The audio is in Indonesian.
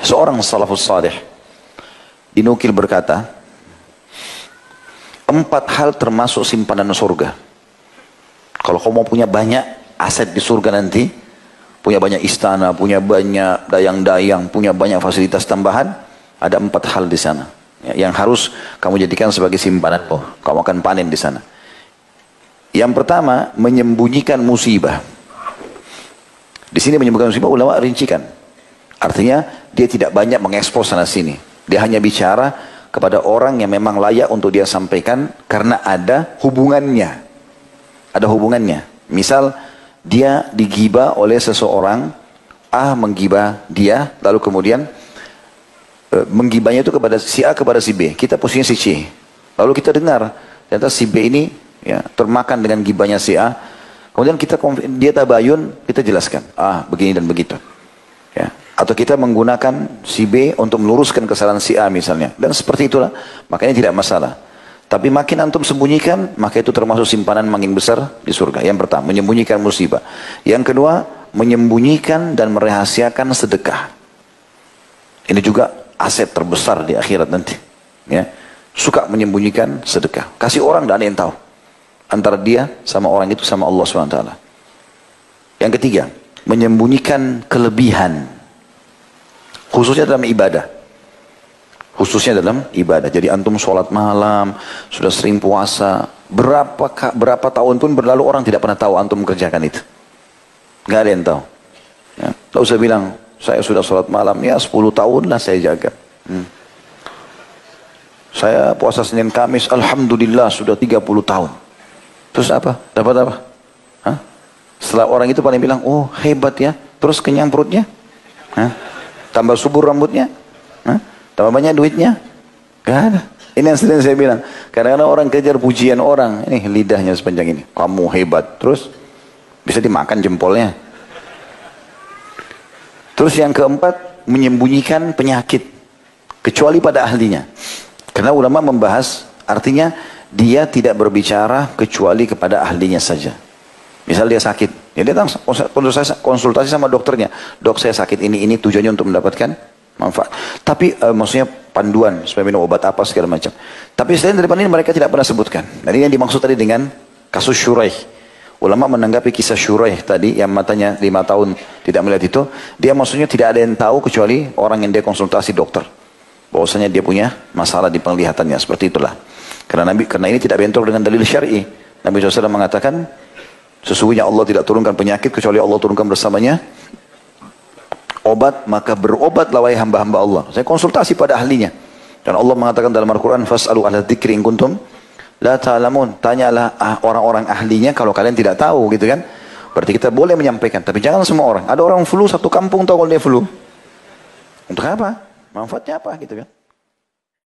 Seorang salafus salih dinukil berkata, 4 hal termasuk simpanan surga. Kalau kamu mau punya banyak aset di surga nanti, punya banyak istana, punya banyak dayang-dayang, punya banyak fasilitas tambahan, ada 4 hal di sana yang harus kamu jadikan sebagai simpanan. Kamu akan panen di sana. Yang pertama, menyembunyikan musibah. Di sini menyembunyikan musibah, ulama rincikan. Artinya dia tidak banyak mengekspos sana sini. Dia hanya bicara kepada orang yang memang layak untuk dia sampaikan karena ada hubungannya. Ada hubungannya. Misal dia digibah oleh seseorang, A menggibah dia, lalu kemudian menggibahnya itu kepada si A kepada si B. Kita posisinya si C. Lalu kita dengar ternyata si B ini ya termakan dengan gibahnya si A. Kemudian dia tabayun, kita jelaskan, begini dan begitu. Ya. Atau kita menggunakan si B untuk meluruskan kesalahan si A misalnya. Dan seperti itulah, makanya tidak masalah. Tapi makin antum sembunyikan, maka itu termasuk simpanan makin besar di surga. Yang pertama, menyembunyikan musibah. Yang kedua, menyembunyikan dan merahasiakan sedekah. Ini juga aset terbesar di akhirat nanti. Ya. Suka menyembunyikan sedekah. Kasih orang, tidak ada yang tahu. Antara dia sama orang itu sama Allah SWT. Yang ketiga, menyembunyikan kelebihan. Khususnya dalam ibadah. Khususnya dalam ibadah. Jadi antum sholat malam, sudah sering puasa. Berapa tahun pun berlalu orang tidak pernah tahu antum mengerjakan itu. Gak ada yang tahu. Ya. Tidak usah bilang, saya sudah sholat malam, ya 10 tahun lah saya jaga. Saya puasa Senin Kamis, Alhamdulillah sudah 30 tahun. Terus apa? Dapat apa? Hah? Setelah orang itu paling bilang, oh hebat ya. Terus kenyang perutnya? Hah? Tambah subur rambutnya? Hah? Tambah banyak duitnya? Gak ada. Ini yang sering saya bilang. Kadang-kadang orang kejar pujian orang. Ini lidahnya sepanjang ini. Kamu hebat. Terus bisa dimakan jempolnya. Terus yang keempat, menyembunyikan penyakit. Kecuali pada ahlinya. Karena ulama membahas, artinya dia tidak berbicara kecuali kepada ahlinya saja. Misal dia sakit, dia datang konsultasi sama dokternya. Dok, saya sakit ini tujuannya untuk mendapatkan manfaat. Tapi maksudnya panduan supaya minum obat apa segala macam. Tapi selain daripada ini mereka tidak pernah sebutkan. Dan ini yang dimaksud tadi dengan kasus Syuraih. Ulama menanggapi kisah Syuraih tadi yang matanya 5 tahun tidak melihat itu. Dia maksudnya tidak ada yang tahu kecuali orang yang dia konsultasi dokter. Bahwasanya dia punya masalah di penglihatannya. Seperti itulah. Karena ini tidak bentrok dengan dalil syar'i. Nabi SAW mengatakan, sesungguhnya Allah tidak turunkan penyakit kecuali Allah turunkan bersamanya obat, maka berobatlah wahai hamba-hamba Allah. Saya konsultasi pada ahlinya. Dan Allah mengatakan dalam Al-Quran, fas'alu ahla dzikri in kuntum la ta'lamun. Tanyalah orang-orang ahlinya kalau kalian tidak tahu, gitu kan? Berarti kita boleh menyampaikan, tapi jangan semua orang. Ada orang flu satu kampung tahu kalau dia flu. Untuk apa? Manfaatnya apa, gitu kan?